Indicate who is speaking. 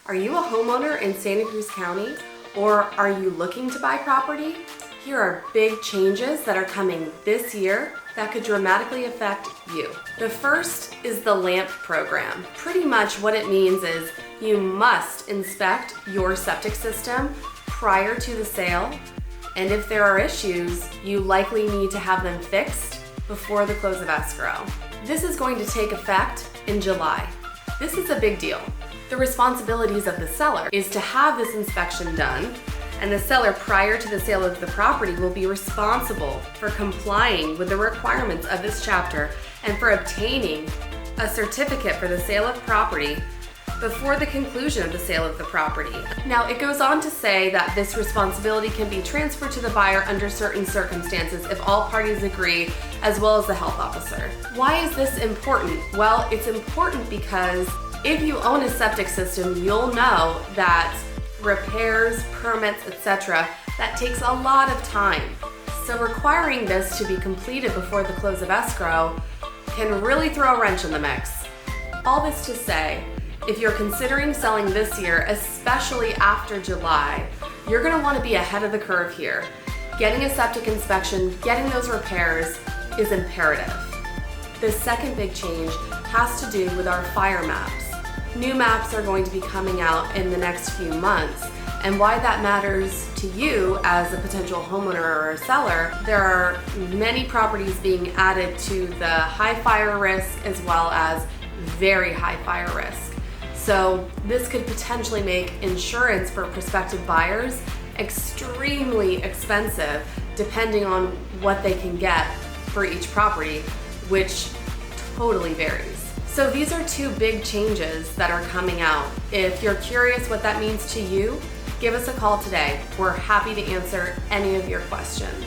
Speaker 1: Are you a homeowner in Santa Cruz County, or are you looking to buy property? Here are big changes that are coming this year that could dramatically affect you. The first is the LAMP program. Pretty much what it means is you must inspect your septic system prior to the sale, and if there are issues, you likely need to have them fixed before the close of escrow. This is going to take effect in July. This is a big deal. The responsibilities of the seller is to have this inspection done, and the seller prior to the sale of the property will be responsible for complying with the requirements of this chapter and for obtaining a certificate for the sale of property before the conclusion of the sale of the property. Now, it goes on to say that this responsibility can be transferred to the buyer under certain circumstances if all parties agree, as well as the health officer. Why is this important? Well, it's important because if you own a septic system, you'll know that repairs, permits, etc., that takes a lot of time. So requiring this to be completed before the close of escrow can really throw a wrench in the mix. All this to say, if you're considering selling this year, especially after July, you're going to want to be ahead of the curve here. Getting a septic inspection, getting those repairs is imperative. The second big change has to do with our fire maps. New maps are going to be coming out in the next few months, and why that matters to you as a potential homeowner or a seller, there are many properties being added to the high fire risk as well as very high fire risk. So this could potentially make insurance for prospective buyers extremely expensive depending on what they can get for each property, which totally varies. So these are two big changes that are coming out. If you're curious what that means to you, give us a call today. We're happy to answer any of your questions.